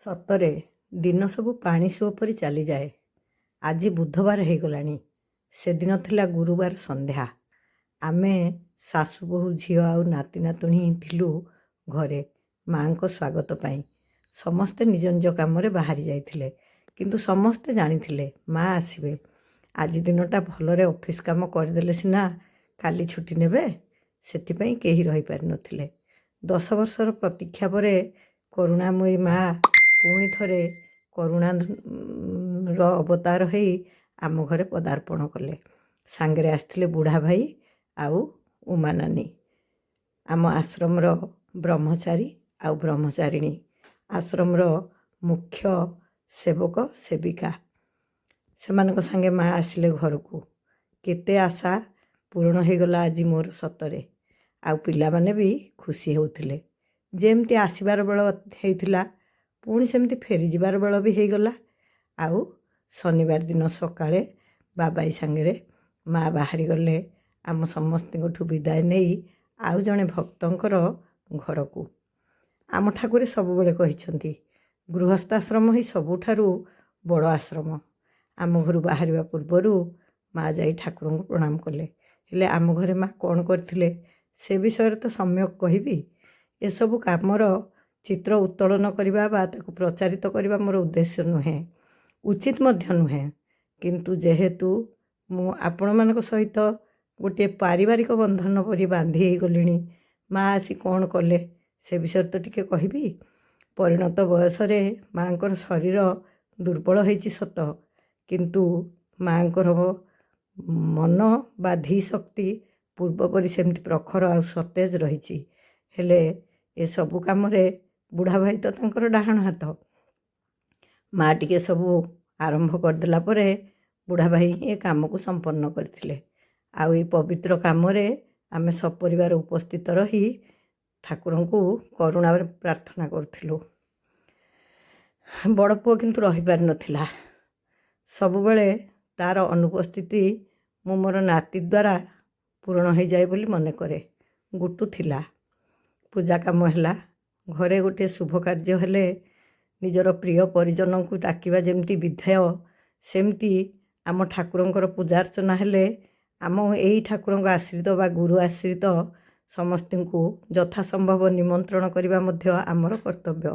ସତରେ ଦିନ ସବୁ ପାଣି ସୁଅ ପରି ଚାଲିଯାଏ। ଆଜି ବୁଧବାର ହେଇଗଲାଣି। ସେଦିନ ଥିଲା ଗୁରୁବାର ସନ୍ଧ୍ୟା। ଆମେ ଶାଶୁ ବୋହୂ ଝିଅ ଆଉ ନାତି ନାତୁଣୀ ଥିଲୁ ଘରେ ମାଆଙ୍କ ସ୍ୱାଗତ ପାଇଁ। ସମସ୍ତେ ନିଜ ନିଜ କାମରେ ବାହାରି ଯାଇଥିଲେ, କିନ୍ତୁ ସମସ୍ତେ ଜାଣିଥିଲେ ମା ଆସିବେ। ଆଜି ଦିନଟା ଭଲରେ ଅଫିସ୍ କାମ କରିଦେଲେ ସିନା କାଲି ଛୁଟି ନେବେ। ସେଥିପାଇଁ କେହି ରହିପାରିନଥିଲେ। 10 ବର୍ଷର ପ୍ରତୀକ୍ଷା ପରେ କରୁଣାମୟୀ ମା ପୁଣି ଥରେ କରୁଣାର ଅବତାର ହେଇ ଆମ ଘରେ ପଦାର୍ପଣ କଲେ। ସାଙ୍ଗରେ ଆସିଥିଲେ ବୁଢ଼ା ଭାଇ ଆଉ ଉମା ନାନୀ, ଆମ ଆଶ୍ରମର ବ୍ରହ୍ମଚାରୀ ଆଉ ବ୍ରହ୍ମଚାରିଣୀ, ଆଶ୍ରମର ମୁଖ୍ୟ ସେବକ ସେବିକା। ସେମାନଙ୍କ ସାଙ୍ଗେ ମା ଆସିଲେ ଘରକୁ। କେତେ ଆଶା ପୂରଣ ହେଇଗଲା ଆଜି ମୋର ସତରେ। ଆଉ ପିଲାମାନେ ବି ଖୁସି ହେଉଥିଲେ। ଯେମିତି ଆସିବାର ବେଳ ହେଇଥିଲା ପୁଣି ସେମିତି ଫେରିଯିବାର ବେଳ ବି ହେଇଗଲା। ଆଉ ଶନିବାର ଦିନ ସକାଳେ ବାବାଇ ସାଙ୍ଗରେ ମା ବାହାରିଗଲେ ଆମ ସମସ୍ତଙ୍କଠୁ ବିଦାୟ ନେଇ ଆଉ ଜଣେ ଭକ୍ତଙ୍କର ଘରକୁ। ଆମ ଠାକୁରେ ସବୁବେଳେ କହିଛନ୍ତି ଗୃହସ୍ଥାଶ୍ରମ ହିଁ ସବୁଠାରୁ ବଡ଼ ଆଶ୍ରମ। ଆମ ଘରୁ ବାହାରିବା ପୂର୍ବରୁ ମା ଯାଇ ଠାକୁରଙ୍କୁ ପ୍ରଣାମ କଲେ। ହେଲେ ଆମ ଘରେ ମା କ'ଣ କରିଥିଲେ ସେ ବିଷୟରେ ତ ସମ୍ୟକ କହିବି। ଏସବୁ କାମର ଚିତ୍ର ଉତ୍ତୋଳନ କରିବା ବା ତାକୁ ପ୍ରଚାରିତ କରିବା ମୋର ଉଦ୍ଦେଶ୍ୟ ନୁହେଁ, ଉଚିତ ମଧ୍ୟ ନୁହେଁ। କିନ୍ତୁ ଯେହେତୁ ମୁଁ ଆପଣମାନଙ୍କ ସହିତ ଗୋଟିଏ ପାରିବାରିକ ବନ୍ଧନ ପରି ବାନ୍ଧି ହେଇଗଲିଣି, ମା ଆସି କ'ଣ କଲେ ସେ ବିଷୟରେ ତ ଟିକେ କହିବି। ପରିଣତ ବୟସରେ ମାଆଙ୍କର ଶରୀର ଦୁର୍ବଳ ହେଇଛି ସତ, କିନ୍ତୁ ମାଆଙ୍କର ମନ ବା ଧୀ ଶକ୍ତି ପୂର୍ବପରି ସେମିତି ପ୍ରଖର ଆଉ ସତେଜ ରହିଛି। ହେଲେ ଏସବୁ କାମରେ ବୁଢ଼ା ଭାଇ ତ ତାଙ୍କର ଡାହାଣ ହାତ। ମା ଟିକେ ସବୁ ଆରମ୍ଭ କରିଦେଲା ପରେ ବୁଢ଼ା ଭାଇ ଏ କାମକୁ ସମ୍ପନ୍ନ କରିଥିଲେ। ଆଉ ଏ ପବିତ୍ର କାମରେ ଆମେ ସପରିବାର ଉପସ୍ଥିତ ରହି ଠାକୁରଙ୍କୁ କରୁଣାରେ ପ୍ରାର୍ଥନା କରୁଥିଲୁ। ବଡ଼ ପୁଅ କିନ୍ତୁ ରହିପାରିନଥିଲା। ସବୁବେଳେ ତା'ର ଅନୁପସ୍ଥିତି ମୁଁ ମୋର ନାତି ଦ୍ୱାରା ପୂରଣ ହେଇଯାଏ ବୋଲି ମନେ କରେ। ଗୁଟୁ ଥିଲା। ପୂଜା କାମ ହେଲା, ଘରେ ଗୋଟିଏ ଶୁଭ କାର୍ଯ୍ୟ ହେଲେ ନିଜର ପ୍ରିୟ ପରିଜନଙ୍କୁ ଡାକିବା ଯେମିତି ବିଧେୟ, ସେମିତି ଆମ ଠାକୁରଙ୍କର ପୂଜାର୍ଚ୍ଚନା ହେଲେ ଆମ ଏଇ ଠାକୁରଙ୍କ ଆଶ୍ରିତ ବା ଗୁରୁ ଆଶ୍ରିତ ସମସ୍ତଙ୍କୁ ଯଥାସମ୍ଭବ ନିମନ୍ତ୍ରଣ କରିବା ମଧ୍ୟ ଆମର କର୍ତ୍ତବ୍ୟ।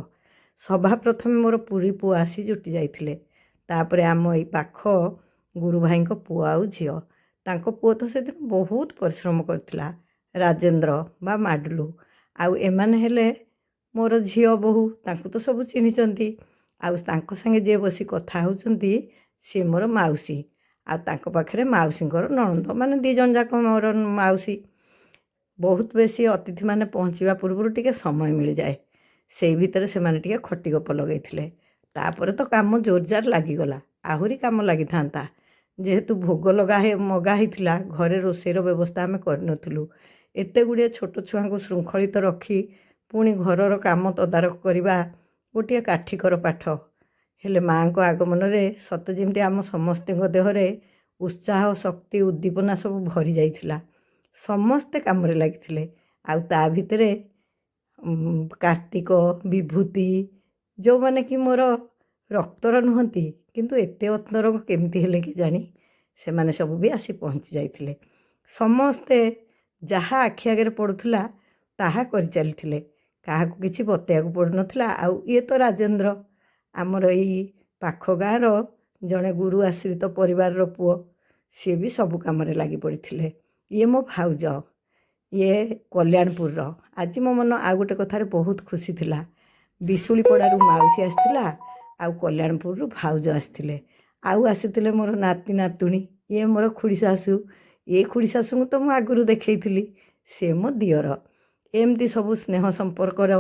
ସଭା ପ୍ରଥମେ ମୋର ପୁରୀ ପୁଅ ଆସି ଜୁଟି ଯାଇଥିଲେ। ତାପରେ ଆମ ଏଇ ପାଖ ଗୁରୁ ଭାଇଙ୍କ ପୁଅ ଆଉ ଝିଅ। ତାଙ୍କ ପୁଅ ତ ସେଦିନ ବହୁତ ପରିଶ୍ରମ କରିଥିଲା, ରାଜେନ୍ଦ୍ର ବା ମାଡଲୁ। ଆଉ ଏମାନେ ହେଲେ ମୋର ଝିଅ ବୋହୂ, ତାଙ୍କୁ ତ ସବୁ ଚିହ୍ନିଛନ୍ତି। ଆଉ ତାଙ୍କ ସାଙ୍ଗେ ଯିଏ ବସି କଥା ହେଉଛନ୍ତି ସିଏ ମୋର ମାଉସୀ, ଆଉ ତାଙ୍କ ପାଖରେ ମାଉସୀଙ୍କର ନଣନ୍ଦ, ମାନେ 2 ଜଣ ଯାକ ମୋର ମାଉସୀ। ବହୁତ ବେଶୀ ଅତିଥିମାନେ ପହଞ୍ଚିବା ପୂର୍ବରୁ ଟିକେ ସମୟ ମିଳିଯାଏ। ସେଇ ଭିତରେ ସେମାନେ ଟିକେ ଖଟି ଗପ ଲଗାଇଥିଲେ। ତାପରେ ତ କାମ ଜୋରଜାର ଲାଗିଗଲା। ଆହୁରି କାମ ଲାଗିଥାନ୍ତା, ଯେହେତୁ ଭୋଗ ମଗା ହେଇଥିଲା। ଘରେ ରୋଷେଇର ବ୍ୟବସ୍ଥା ଆମେ କରିନଥିଲୁ। ଏତେ ଗୁଡ଼ିଏ ଛୋଟ ଛୁଆଙ୍କୁ ଶୃଙ୍ଖଳିତ ରଖି ପୁଣି ଘରର କାମ ତଦାରଖ କରିବା ଗୋଟିଏ କାଠିକର ପାଠ। ହେଲେ ମାଆଙ୍କ ଆଗମନରେ ସତ ଯେମିତି ଆମ ସମସ୍ତଙ୍କ ଦେହରେ ଉତ୍ସାହ, ଶକ୍ତି, ଉଦ୍ଦୀପନା ସବୁ ଭରି ଯାଇଥିଲା। ସମସ୍ତେ କାମରେ ଲାଗିଥିଲେ। ଆଉ ତା ଭିତରେ କାର୍ତ୍ତିକ, ବିଭୂତି, ଯେଉଁମାନେ କି ମୋର ରକ୍ତର ନୁହନ୍ତି କିନ୍ତୁ ଏତେ ଅନ୍ତରଙ୍ଗ କେମିତି ହେଲେ କି ଜାଣି, ସେମାନେ ସବୁ ବି ଆସି ପହଞ୍ଚି ଯାଇଥିଲେ। ସମସ୍ତେ ଯାହା ଆଖି ଆଗରେ ପଡ଼ୁଥିଲା ତାହା କରିଚାଲିଥିଲେ। କାହାକୁ କିଛି ବତେଇବାକୁ ପଡ଼ୁନଥିଲା। ଆଉ ଇଏ ତ ରାଜେନ୍ଦ୍ର, ଆମର ଏଇ ପାଖ ଗାଁର ଜଣେ ଗୁରୁ ଆଶ୍ରିତ ପରିବାରର ପୁଅ। ସିଏ ବି ସବୁ କାମରେ ଲାଗି ପଡ଼ିଥିଲେ। ଇଏ ମୋ ଭାଉଜ, ଇଏ କଲ୍ୟାଣପୁରର। ଆଜି ମୋ ମନ ଆଉ ଗୋଟେ କଥାରେ ବହୁତ ଖୁସି ଥିଲା। ବିଶୁଳିପଡ଼ାରୁ ମାଉସୀ ଆସିଥିଲା, ଆଉ କଲ୍ୟାଣପୁରରୁ ଭାଉଜ ଆସିଥିଲେ। ଆଉ ଆସିଥିଲେ ମୋର ନାତି ନାତୁଣୀ। ଇଏ ମୋର ଖୁଡ଼ି ଶାଶୁ। ଏ ଖୁଡ଼ି ଶାଶୁଙ୍କୁ ତ ମୁଁ ଆଗରୁ ଦେଖେଇଥିଲି, ସେ ମୋ ଦିଅର। ଏମିତି ସବୁ ସ୍ନେହ ସମ୍ପର୍କର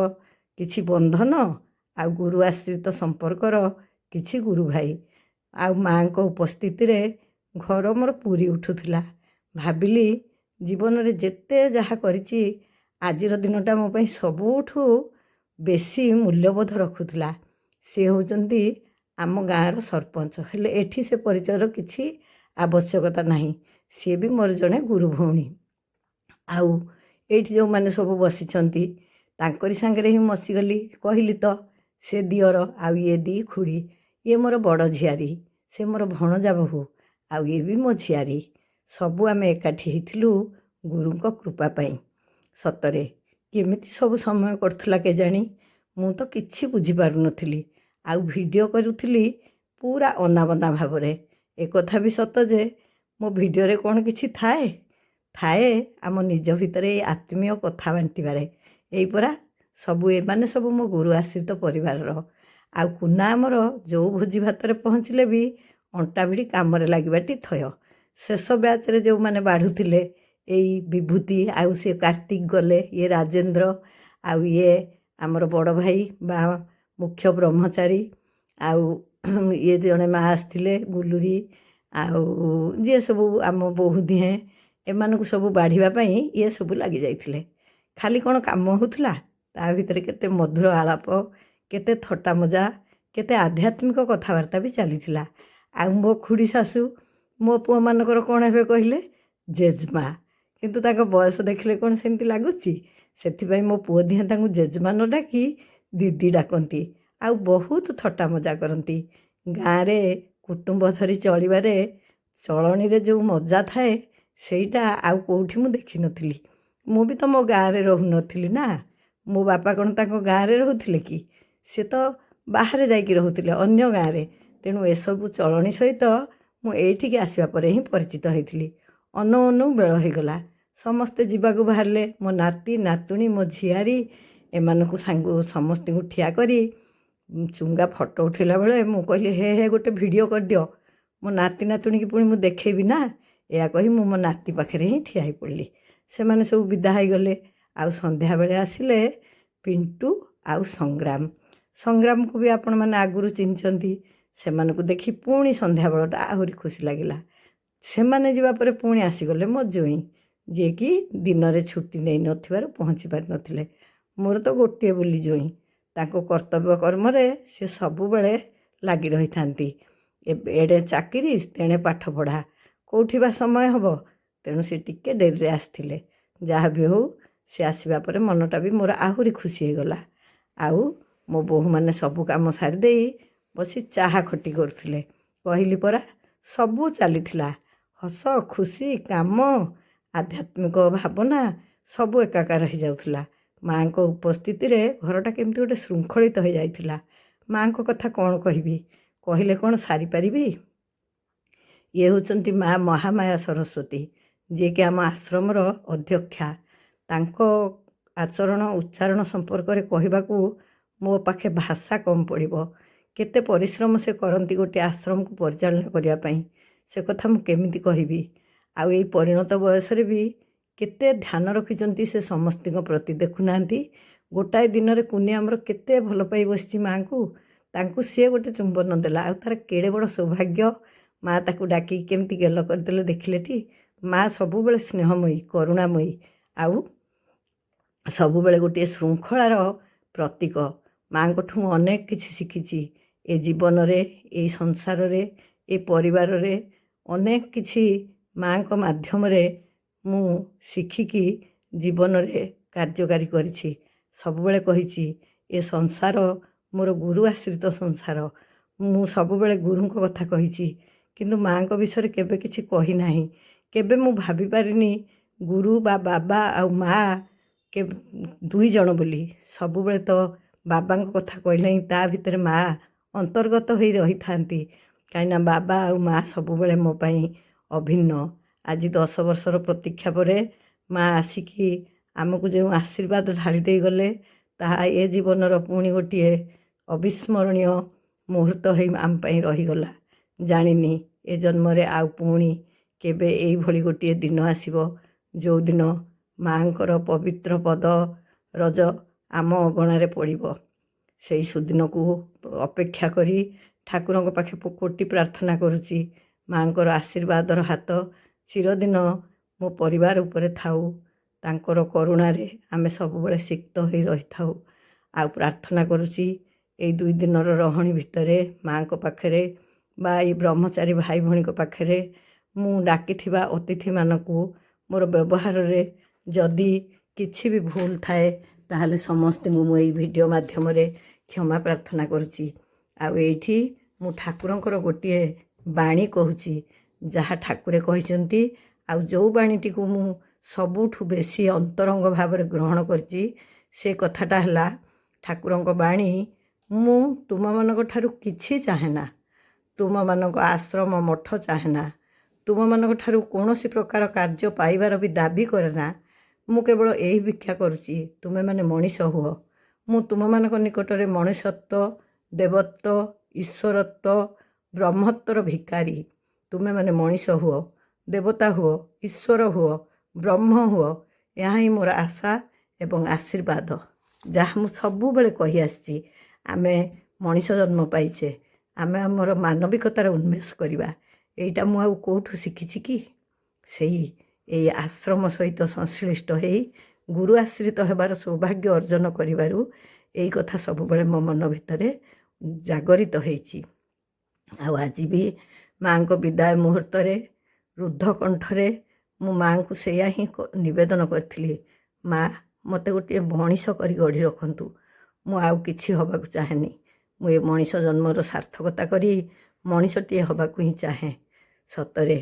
କିଛି ବନ୍ଧନ, ଆଉ ଗୁରୁ ଆଶ୍ରିତ ସମ୍ପର୍କର କିଛି ଗୁରୁ ଭାଇ, ଆଉ ମାଆଙ୍କ ଉପସ୍ଥିତିରେ ଘର ମୋର ପୁରି ଉଠୁଥିଲା। ଭାବିଲି ଜୀବନରେ ଯେତେ ଯାହା କରିଛି ଆଜିର ଦିନଟା ମୋ ପାଇଁ ସବୁଠୁ ବେଶୀ ମୂଲ୍ୟବୋଧ ରଖୁଥିଲା। ସେ ହେଉଛନ୍ତି ଆମ ଗାଁର ସରପଞ୍ଚ। ହେଲେ ଏଠି ସେ ପରିଚୟର କିଛି ଆବଶ୍ୟକତା ନାହିଁ। ସିଏ ବି ମୋର ଜଣେ ଗୁରୁ ଭଉଣୀ। ଆଉ ଏଇଠି ଯେଉଁମାନେ ସବୁ ବସିଛନ୍ତି ତାଙ୍କରି ସାଙ୍ଗରେ ହିଁ ବସିଗଲି। କହିଲି ତ ସେ ଦିଅର ଆଉ ଇଏ ଦି ଖୁଡ଼ି, ଇଏ ମୋର ବଡ଼ ଝିଆରୀ, ସେ ମୋର ଭଣଜା ବୋହୂ, ଆଉ ଇଏ ବି ମୋ ଝିଆରୀ। ସବୁ ଆମେ ଏକାଠି ହେଇଥିଲୁ ଗୁରୁଙ୍କ କୃପା ପାଇଁ। ସତରେ କେମିତି ସବୁ ସମୟ କଟୁଥିଲା କେଜାଣି, ମୁଁ ତ କିଛି ବୁଝିପାରୁନଥିଲି। ଆଉ ଭିଡ଼ିଓ କରୁଥିଲି ପୁରା ଅନାବନା ଭାବରେ। ଏକଥା ବି ସତ ଯେ ମୋ ଭିଡ଼ିଓରେ କ'ଣ କିଛି ଥାଏ ଆମ ନିଜ ଭିତରେ ଏଇ ଆତ୍ମୀୟ କଥା ବାଣ୍ଟିବାରେ। ଏଇ ପରା ସବୁ ଏମାନେ ସବୁ ମୋ ଗୁରୁ ଆଶ୍ରିତ ପରିବାରର। ଆଉ କୁନା ଆମର ଯେଉଁ ଭୋଜି ଭାତରେ ପହଞ୍ଚିଲେ ବି ଅଣ୍ଟା ଭିଡ଼ି କାମରେ ଲାଗିବାଟି ଥୟ। ଶେଷ ବ୍ୟାଚ୍ରେ ଯେଉଁମାନେ ବାଢ଼ୁଥିଲେ ଏଇ ବିଭୂତି, ଆଉ ସେ କାର୍ତ୍ତିକ ଗଲେ, ଇଏ ରାଜେନ୍ଦ୍ର, ଆଉ ଇଏ ଆମର ବଡ଼ ଭାଇ ବା ମୁଖ୍ୟ ବ୍ରହ୍ମଚାରୀ, ଆଉ ଇଏ ଜଣେ ମା ଆସିଥିଲେ ଗୁଲୁରୀ, ଆଉ ଯିଏ ସବୁ ଆମ ବୋହୂ ଦିହେଁ, ଏମାନଙ୍କୁ ସବୁ ବାଢ଼ିବା ପାଇଁ ଇଏ ସବୁ ଲାଗିଯାଇଥିଲେ। ଖାଲି କ'ଣ କାମ ହେଉଥିଲା, ତା ଭିତରେ କେତେ ମଧୁର ଆଳାପ, କେତେ ଥଟ୍ଟା ମଜା, କେତେ ଆଧ୍ୟାତ୍ମିକ କଥାବାର୍ତ୍ତା ବି ଚାଲିଥିଲା। ଆଉ ମୋ ଖୁଡ଼ି ଶାଶୁ ମୋ ପୁଅମାନଙ୍କର କ'ଣ ହେବେ କହିଲେ? ଜେଜେମା। କିନ୍ତୁ ତାଙ୍କ ବୟସ ଦେଖିଲେ କ'ଣ ସେମିତି ଲାଗୁଛି? ସେଥିପାଇଁ ମୋ ପୁଅ ଦିହେଁ ତାଙ୍କୁ ଜେଜେମା ନ ଡାକି ଦିଦି ଡାକନ୍ତି, ଆଉ ବହୁତ ଥଟ୍ଟା ମଜା କରନ୍ତି। ଗାଁରେ କୁଟୁମ୍ବ ଧରି ଚଳିବାରେ, ଚଳଣିରେ ଯେଉଁ ମଜା ଥାଏ ସେଇଟା ଆଉ କେଉଁଠି ମୁଁ ଦେଖିନଥିଲି। ମୁଁ ବି ତ ମୋ ଗାଁରେ ରହୁନଥିଲି ନା। ମୋ ବାପା କ'ଣ ତାଙ୍କ ଗାଁରେ ରହୁଥିଲେ କି? ସେ ତ ବାହାରେ ଯାଇକି ରହୁଥିଲେ ଅନ୍ୟ ଗାଁରେ। ତେଣୁ ଏସବୁ ଚଳଣି ସହିତ ମୁଁ ଏଇଠିକି ଆସିବା ପରେ ହିଁ ପରିଚିତ ହେଇଥିଲି। ଅନଉ ଅନଉ ବେଳ ହେଇଗଲା, ସମସ୍ତେ ଯିବାକୁ ବାହାରିଲେ। ମୋ ନାତି ନାତୁଣୀ, ମୋ ଝିଆରୀ, ଏମାନଙ୍କୁ ସମସ୍ତଙ୍କୁ ଠିଆ କରି ଚୁଙ୍ଗା ଫଟୋ ଉଠାଇଲା ବେଳେ ମୁଁ କହିଲି, ହେ ଗୋଟେ ଭିଡ଼ିଓ କରିଦିଅ, ମୋ ନାତି ନାତୁଣୀକି ପୁଣି ମୁଁ ଦେଖେଇବି ନା। ଏହା କହି ମୁଁ ମୋ ନାତି ପାଖରେ ହିଁ ଠିଆ ହେଇ ପଡ଼ିଲି। ସେମାନେ ସବୁ ବିଦା ହେଇଗଲେ। ଆଉ ସନ୍ଧ୍ୟାବେଳେ ଆସିଲେ ପିଣ୍ଟୁ ଆଉ ସଂଗ୍ରାମକୁ ବି ଆପଣମାନେ ଆଗରୁ ଚିହ୍ନିଛନ୍ତି। ସେମାନଙ୍କୁ ଦେଖି ପୁଣି ସନ୍ଧ୍ୟାବେଳଟା ଆହୁରି ଖୁସି ଲାଗିଲା। ସେମାନେ ଯିବା ପରେ ପୁଣି ଆସିଗଲେ ମୋ ଜ୍ୱଇଁ, ଯିଏକି ଦିନରେ ଛୁଟି ନେଇନଥିବାରୁ ପହଞ୍ଚି ପାରିନଥିଲେ। ମୋର ତ ଗୋଟିଏ ବୋଲି ଜ୍ୱଇଁ, ତାଙ୍କ କର୍ତ୍ତବ୍ୟ କର୍ମରେ ସେ ସବୁବେଳେ ଲାଗି ରହିଥାନ୍ତି। ଏଡ଼େ ଚାକିରି, ତେଣେ ପାଠ ପଢ଼ା, କେଉଁଠି ବା ସମୟ ହେବ? ତେଣୁ ସେ ଟିକେ ଡେରିରେ ଆସିଥିଲେ। ଯାହା ବି ହେଉ, ସେ ଆସିବା ପରେ ମନଟା ବି ମୋର ଆହୁରି ଖୁସି ହେଇଗଲା। ଆଉ ମୋ ବୋହୂମାନେ ସବୁ କାମ ସାରିଦେଇ ବସି ଚାହା ଖଟି କରୁଥିଲେ। କହିଲି ପରା, ସବୁ ଚାଲିଥିଲା। ହସ, ଖୁସି, କାମ, ଆଧ୍ୟାତ୍ମିକ ଭାବନା ସବୁ ଏକାକାର ହେଇଯାଉଥିଲା। ମାଆଙ୍କ ଉପସ୍ଥିତିରେ ଘରଟା କେମିତି ଗୋଟେ ଶୃଙ୍ଖଳିତ ହେଇଯାଇଥିଲା। ମାଆଙ୍କ କଥା କ'ଣ କହିବି, କହିଲେ କ'ଣ ସାରିପାରିବି? ଇଏ ହେଉଛନ୍ତି ମା ମହାମାୟା ସରସ୍ୱତୀ, ଯିଏକି ଆମ ଆଶ୍ରମର ଅଧ୍ୟକ୍ଷା। ତାଙ୍କ ଆଚରଣ ଉଚ୍ଚାରଣ ସମ୍ପର୍କରେ କହିବାକୁ ମୋ ପାଖେ ଭାଷା କମ୍ ପଡ଼ିବ। କେତେ ପରିଶ୍ରମ ସେ କରନ୍ତି ଗୋଟିଏ ଆଶ୍ରମକୁ ପରିଚାଳନା କରିବା ପାଇଁ, ସେ କଥା ମୁଁ କେମିତି କହିବି। ଆଉ ଏଇ ପରିଣତ ବୟସରେ ବି କେତେ ଧ୍ୟାନ ରଖିଛନ୍ତି ସେ ସମସ୍ତଙ୍କ ପ୍ରତି। ଦେଖୁନାହାନ୍ତି, ଗୋଟାଏ ଦିନରେ କୁନି ଆମର କେତେ ଭଲ ପାଇ ବସିଛି ମାଆଙ୍କୁ। ତାଙ୍କୁ ସିଏ ଗୋଟେ ଚୁମ୍ବନ ଦେଲା, ଆଉ ତା'ର କେଡ଼େ ବଡ଼ ସୌଭାଗ୍ୟ। ମା ତାକୁ ଡାକିକି କେମିତି ଗେଲ କରିଦେଲେ ଦେଖିଲେଟି। ମା ସବୁବେଳେ ସ୍ନେହମୟୀ, କରୁଣାମୟୀ, ଆଉ ସବୁବେଳେ ଗୋଟିଏ ଶୃଙ୍ଖଳାର ପ୍ରତୀକ। ମାଆଙ୍କଠୁ ମୁଁ ଅନେକ କିଛି ଶିଖିଛି। ଏ ଜୀବନରେ, ଏଇ ସଂସାରରେ, ଏ ପରିବାରରେ ଅନେକ କିଛି ମାଆଙ୍କ ମାଧ୍ୟମରେ ମୁଁ ଶିଖିକି ଜୀବନରେ କାର୍ଯ୍ୟକାରୀ କରିଛି। ସବୁବେଳେ କହିଛି, ଏ ସଂସାର ମୋର ଗୁରୁ ଆଶ୍ରିତ ସଂସାର। ମୁଁ ସବୁବେଳେ ଗୁରୁଙ୍କ କଥା କହିଛି, କିନ୍ତୁ ମାଆଙ୍କ ବିଷୟରେ କେବେ କିଛି କହିନାହିଁ। କେବେ ମୁଁ ଭାବିପାରିନି ଗୁରୁ ବା ବାବା ଆଉ ମା ଦୁଇ ଜଣ ବୋଲି। ସବୁବେଳେ ତ ବାବାଙ୍କ କଥା କହିଲେ ହିଁ ତା ଭିତରେ ମା ଅନ୍ତର୍ଗତ ହୋଇ ରହିଥାନ୍ତି। କାହିଁକିନା ବାବା ଆଉ ମା ସବୁବେଳେ ମୋ ପାଇଁ ଅଭିନ୍ନ। ଆଜି 10 ବର୍ଷର ପ୍ରତୀକ୍ଷା ପରେ ମା ଆସିକି ଆମକୁ ଯେଉଁ ଆଶୀର୍ବାଦ ଢାଳି ଦେଇଗଲେ, ତାହା ଏ ଜୀବନର ପୁଣି ଗୋଟିଏ ଅବିସ୍ମରଣୀୟ ମୁହୂର୍ତ୍ତ ହୋଇ ଆମ ପାଇଁ ରହିଗଲା। ଜାଣିନି ଏ ଜନ୍ମରେ ଆଉ ପୁଣି କେବେ ଏଇଭଳି ଗୋଟିଏ ଦିନ ଆସିବ, ଯେଉଁଦିନ ମାଆଙ୍କର ପବିତ୍ର ପଦ ରଜ ଆମ ଅଗଣାରେ ପଡ଼ିବ। ସେଇ ସୁଦିନକୁ ଅପେକ୍ଷା କରି ଠାକୁରଙ୍କ ପାଖେ କୋଟି ପ୍ରାର୍ଥନା କରୁଛି, ମାଆଙ୍କର ଆଶୀର୍ବାଦର ହାତ ଚିରଦିନ ମୋ ପରିବାର ଉପରେ ଥାଉ। ତାଙ୍କର କରୁଣାରେ ଆମେ ସବୁବେଳେ ସିକ୍ତ ହୋଇ ରହିଥାଉ। ଆଉ ପ୍ରାର୍ଥନା କରୁଛି, ଏଇ 2 ଦିନର ରହଣି ଭିତରେ ମାଆଙ୍କ ପାଖରେ ବା ଏଇ ବ୍ରହ୍ମଚାରୀ ଭାଇ ଭଉଣୀଙ୍କ ପାଖରେ ମୁଁ ଡାକିଥିବା ଅତିଥିମାନଙ୍କୁ ମୋର ବ୍ୟବହାରରେ ଯଦି କିଛି ବି ଭୁଲ ଥାଏ, ତାହେଲେ ସମସ୍ତଙ୍କୁ ମୁଁ ଏଇ ଭିଡ଼ିଓ ମାଧ୍ୟମରେ କ୍ଷମା ପ୍ରାର୍ଥନା କରୁଛି। ଆଉ ଏଇଠି ମୁଁ ଠାକୁରଙ୍କର ଗୋଟିଏ ବାଣୀ କହୁଛି, ଯାହା ଠାକୁରେ କହିଛନ୍ତି, ଆଉ ଯେଉଁ ବାଣୀଟିକୁ ମୁଁ ସବୁଠୁ ବେଶୀ ଅନ୍ତରଙ୍ଗ ଭାବରେ ଗ୍ରହଣ କରିଛି, ସେ କଥାଟା ହେଲା ଠାକୁରଙ୍କ ବାଣୀ, ମୁଁ ତୁମମାନଙ୍କ ଠାରୁ କିଛି ଚାହେଁନା, ତୁମମାନଙ୍କ ଆଶ୍ରମ ମଠ ଚାହେଁନା, ତୁମମାନଙ୍କ ଠାରୁ କୌଣସି ପ୍ରକାର କାର୍ଯ୍ୟ ପାଇବାର ବି ଦାବି କରେନା। ମୁଁ କେବଳ ଏହି ଭିକ୍ଷା କରୁଛି, ତୁମେମାନେ ମଣିଷ ହୁଅ। ମୁଁ ତୁମମାନଙ୍କ ନିକଟରେ ମଣିଷତ୍ୱ, ଦେବତ୍ୱ, ଈଶ୍ୱରତ୍ୱ, ବ୍ରହ୍ମତ୍ୱର ଭିକାରୀ। ତୁମେମାନେ ମଣିଷ ହୁଅ, ଦେବତା ହୁଅ, ଈଶ୍ୱର ହୁଅ, ବ୍ରହ୍ମ ହୁଅ। ଏହା ହିଁ ମୋର ଆଶା ଏବଂ ଆଶୀର୍ବାଦ, ଯାହା ମୁଁ ସବୁବେଳେ କହିଆସିଛି। ଆମେ ମଣିଷ ଜନ୍ମ ପାଇଛେ, ଆମେ ଆମର ମାନବିକତାର ଉନ୍ମେଷ କରିବା। ଏଇଟା ମୁଁ ଆଉ କେଉଁଠୁ ଶିଖିଛି କି? ଏଇ ଆଶ୍ରମ ସହିତ ସଂଶ୍ଳିଷ୍ଟ ହେଇ ଗୁରୁ ଆଶ୍ରିତ ହେବାର ସୌଭାଗ୍ୟ ଅର୍ଜନ କରିବାରୁ ଏଇ କଥା ସବୁବେଳେ ମୋ ମନ ଭିତରେ ଜାଗରିତ ହେଇଛି। ଆଉ ଆଜି ବି ମାଆଙ୍କ ବିଦାୟ ମୁହୂର୍ତ୍ତରେ ରୁଦ୍ଧ କଣ୍ଠରେ ମୁଁ ମାଆଙ୍କୁ ସେଇଆ ହିଁ ନିବେଦନ କରିଥିଲି, ମା, ମୋତେ ଗୋଟିଏ ମଣିଷ କରି ଗଢ଼ି ରଖନ୍ତୁ। ମୁଁ ଆଉ କିଛି ହେବାକୁ ଚାହେଁନି। ମୁଁ ଏ ମଣିଷ ଜନ୍ମର ସାର୍ଥକତା କରି ମଣିଷଟିଏ ହେବାକୁ ହିଁ ଚାହେଁ। ସତରେ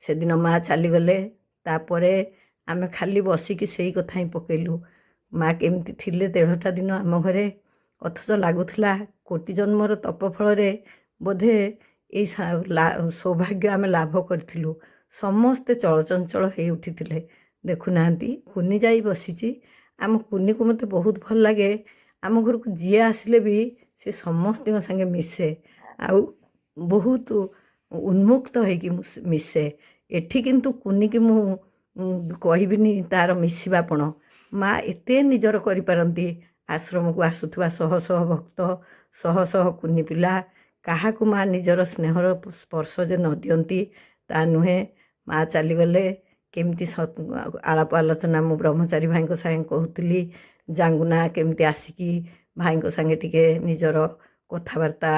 ସେଦିନ ମା ଚାଲିଗଲେ, ତାପରେ ଆମେ ଖାଲି ବସିକି ସେଇ କଥା ହିଁ ପକେଇଲୁ। ମା କେମିତି ଥିଲେ 1.5ଟା ଦିନ ଆମ ଘରେ, ଅଥଚ ଲାଗୁଥିଲା କୋଟି ଜନ୍ମର ତପ ଫଳରେ ବୋଧେ ଏଇ ସୌଭାଗ୍ୟ ଆମେ ଲାଭ କରିଥିଲୁ। ସମସ୍ତେ ଚଳଚଞ୍ଚଳ ହେଇ ଉଠିଥିଲେ। ଦେଖୁନାହାନ୍ତି, କୁନି ଯାଇ ବସିଛି। ଆମ କୁନିକୁ ମୋତେ ବହୁତ ଭଲ ଲାଗେ। ଆମ ଘରକୁ ଯିଏ ଆସିଲେ ବି ସେ ସମସ୍ତଙ୍କ ସାଙ୍ଗେ ମିଶେ, ଆଉ ବହୁତ ଉନ୍ମୁକ୍ତ ହେଇକି ମିଶେ। ଏଠି କିନ୍ତୁ କୁନିକି ମୁଁ କହିବିନି ତା'ର ମିଶିବାପଣ। ମା ଏତେ ନିଜର କରିପାରନ୍ତି। ଆଶ୍ରମକୁ ଆସୁଥିବା ଶହ ଶହ ଭକ୍ତ, ଶହ ଶହ କୁନି ପିଲା, କାହାକୁ ମା ନିଜର ସ୍ନେହର ସ୍ପର୍ଶ ଯେ ନ ଦିଅନ୍ତି ତା ନୁହେଁ। ମା ଚାଲିଗଲେ କେମିତି ଆଳାପ ଆଲୋଚନା ମୁଁ ବ୍ରହ୍ମଚାରୀ ଭାଇଙ୍କ ସାଙ୍ଗେ କହୁଥିଲି। ଜାଙ୍ଗୁନା କେମିତି ଆସିକି ଭାଇଙ୍କ ସାଙ୍ଗେ ଟିକେ ନିଜର କଥାବାର୍ତ୍ତା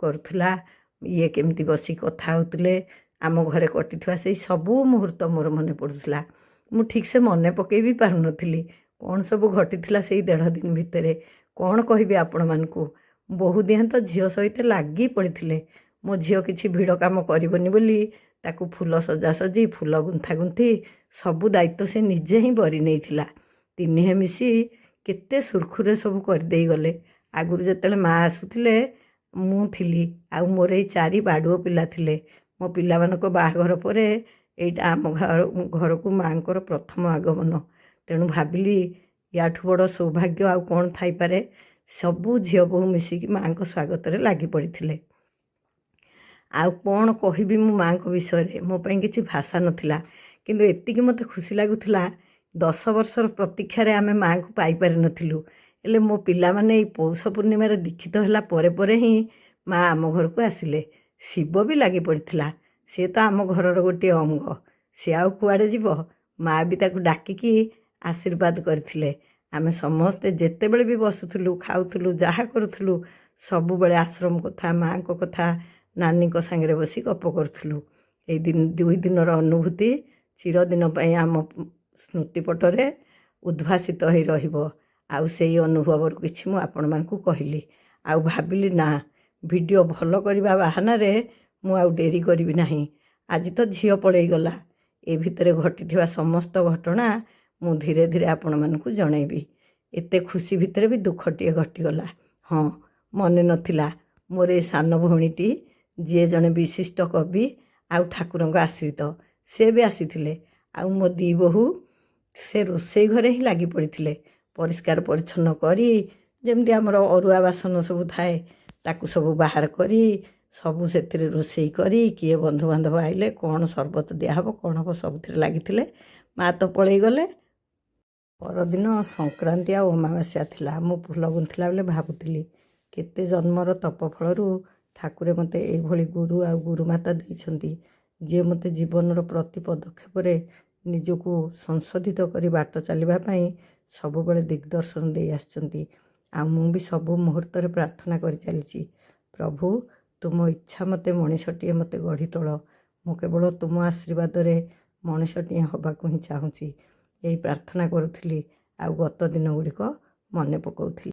କରୁଥିଲା, ଇଏ କେମିତି ବସି କଥା ହେଉଥିଲେ। ଆମ ଘରେ କଟିଥିବା ସେଇ ସବୁ ମୁହୂର୍ତ୍ତ ମୋର ମନେ ପଡ଼ୁଥିଲା। ମୁଁ ଠିକ୍ସେ ମନେ ପକାଇ ବି ପାରୁନଥିଲି କ'ଣ ସବୁ ଘଟିଥିଲା ସେଇ 1.5 ଦିନ ଭିତରେ। କ'ଣ କହିବି ଆପଣମାନଙ୍କୁ। ବୋହୂ ଦିହେଁ ତ ଝିଅ ସହିତ ଲାଗି ପଡ଼ିଥିଲେ। ମୋ ଝିଅ କିଛି ଭିଡ଼ କାମ କରିବନି ବୋଲି ତାକୁ ଫୁଲ ସଜାସଜି, ଫୁଲ ଗୁନ୍ଥାଗୁନ୍ଥି ସବୁ ଦାୟିତ୍ୱ ସେ ନିଜେ ହିଁ ବରି ନେଇଥିଲା। ତିନିହେଁ ମିଶି କେତେ ସୁରୁଖୁରୁରେ ସବୁ କରିଦେଇ ଗଲେ। ଆଗରୁ ଯେତେବେଳେ ମା ଆସୁଥିଲେ ମୁଁ ଥିଲି, ଆଉ ମୋର ଏଇ 4 ବାଡ଼ୁଅ ପିଲା ଥିଲେ। ମୋ ପିଲାମାନଙ୍କ ବାହାଘର ପରେ ଏଇଟା ଆମ ଘରକୁ ମାଆଙ୍କର ପ୍ରଥମ ଆଗମନ। ତେଣୁ ଭାବିଲି ୟାଠୁ ବଡ଼ ସୌଭାଗ୍ୟ ଆଉ କ'ଣ ଥାଇପାରେ। ସବୁ ଝିଅ ବୋହୂ ମିଶିକି ମାଆଙ୍କ ସ୍ୱାଗତରେ ଲାଗି ପଡ଼ିଥିଲେ। ଆଉ କ'ଣ କହିବି ମୁଁ ମାଆଙ୍କ ବିଷୟରେ, ମୋ ପାଇଁ କିଛି ଭାଷା ନଥିଲା। କିନ୍ତୁ ଏତିକି ମୋତେ ଖୁସି ଲାଗୁଥିଲା, 10 ବର୍ଷର ପ୍ରତୀକ୍ଷାରେ ଆମେ ମାଆଙ୍କୁ ପାଇପାରିନଥିଲୁ। ହେଲେ ମୋ ପିଲାମାନେ ଏଇ ପୌଷ ପୂର୍ଣ୍ଣିମାରେ ଦୀକ୍ଷିତ ହେଲା ପରେ ପରେ ହିଁ ମା ଆମ ଘରକୁ ଆସିଲେ। ଶିବ ବି ଲାଗି ପଡ଼ିଥିଲା। ସିଏ ତ ଆମ ଘରର ଗୋଟିଏ ଅଙ୍ଗ, ସିଏ ଆଉ କୁଆଡ଼େ ଯିବ। ମା ବି ତାକୁ ଡାକିକି ଆଶୀର୍ବାଦ କରିଥିଲେ। ଆମେ ସମସ୍ତେ ଯେତେବେଳେ ବି ବସୁଥିଲୁ, ଖାଉଥିଲୁ, ଯାହା କରୁଥିଲୁ, ସବୁବେଳେ ଆଶ୍ରମ କଥା, ମାଆଙ୍କ କଥା, ନାନୀଙ୍କ ସାଙ୍ଗରେ ବସି ଗପ କରୁଥିଲୁ। ଏଇ 2 ଦିନର ଅନୁଭୂତି ଚିରଦିନ ପାଇଁ ଆମ ସ୍ମୃତିପଟରେ ଉଦ୍ଭାସିତ ହୋଇ ରହିବ। ଆଉ ସେଇ ଅନୁଭବରୁ କିଛି ମୁଁ ଆପଣମାନଙ୍କୁ କହିଲି। ଆଉ ଭାବିଲି ନା, ଭିଡ଼ିଓ ଭଲ କରିବା ବାହାନାରେ ମୁଁ ଆଉ ଡେରି କରିବି ନାହିଁ। ଆଜି ତ ଝିଅ ପଳେଇଗଲା, ଏ ଭିତରେ ଘଟିଥିବା ସମସ୍ତ ଘଟଣା ମୁଁ ଧୀରେ ଧୀରେ ଆପଣମାନଙ୍କୁ ଜଣାଇବି। ଏତେ ଖୁସି ଭିତରେ ବି ଦୁଃଖଟିଏ ଘଟିଗଲା। ହଁ, ମନେ ନଥିଲା ମୋର ଏ ସାନ ଭଉଣୀଟି, ଯିଏ ଜଣେ ବିଶିଷ୍ଟ କବି ଆଉ ଠାକୁରଙ୍କ ଆଶ୍ରିତ, ସେ ବି ଆସିଥିଲେ। ଆଉ ମୋ 2 ବୋହୂ ସେ ରୋଷେଇ ଘରେ ହିଁ ଲାଗି ପଡ଼ିଥିଲେ। ପରିଷ୍କାର ପରିଚ୍ଛନ୍ନ କରି, ଯେମିତି ଆମର ଅରୁଆ ବାସନ ସବୁ ଥାଏ ତାକୁ ସବୁ ବାହାର କରି, ସବୁ ସେଥିରେ ରୋଷେଇ କରି, କିଏ ବନ୍ଧୁବାନ୍ଧବ ଆଇଲେ କ'ଣ ସର୍ବତ ଦିଆହେବ କ'ଣ ହେବ ସବୁଥିରେ ଲାଗିଥିଲେ। ମା ତ ପଳେଇଗଲେ। ପରଦିନ ସଂକ୍ରାନ୍ତି ଆଉ ଅମାବାସ୍ୟା ଥିଲା। ମୁଁ ଫୁଲ ଗୁନ୍ଥିଲା ବେଳେ ଭାବୁଥିଲି, କେତେ ଜନ୍ମର ତପ ଫଳରୁ ଠାକୁରେ ମୋତେ ଏଇଭଳି ଗୁରୁ ଆଉ ଗୁରୁମାତା ଦେଇଛନ୍ତି, ଯିଏ ମୋତେ ଜୀବନର ପ୍ରତି ପଦକ୍ଷେପରେ ନିଜକୁ ସଂଶୋଧିତ କରି ବାଟ ଚାଲିବା ପାଇଁ ସବୁବେଳେ ଦିଗ୍ଦର୍ଶନ ଦେଇ ଆସିଛନ୍ତି। ଆଉ ମୁଁ ବି ସବୁ ମୁହୂର୍ତ୍ତରେ ପ୍ରାର୍ଥନା କରି ଚାଲିଛି, ପ୍ରଭୁ, ତୁମ ଇଚ୍ଛା ମୋତେ ମଣିଷଟିଏ ମୋତେ ଗଢ଼ି ତୋଳ। ମୁଁ କେବଳ ତୁମ ଆଶୀର୍ବାଦରେ ମଣିଷଟିଏ ହେବାକୁ ହିଁ ଚାହୁଁଛି। ଏଇ ପ୍ରାର୍ଥନା କରୁଥିଲି, ଆଉ ଗତ ଦିନ ଗୁଡ଼ିକ ମନେ ପକାଉଥିଲି।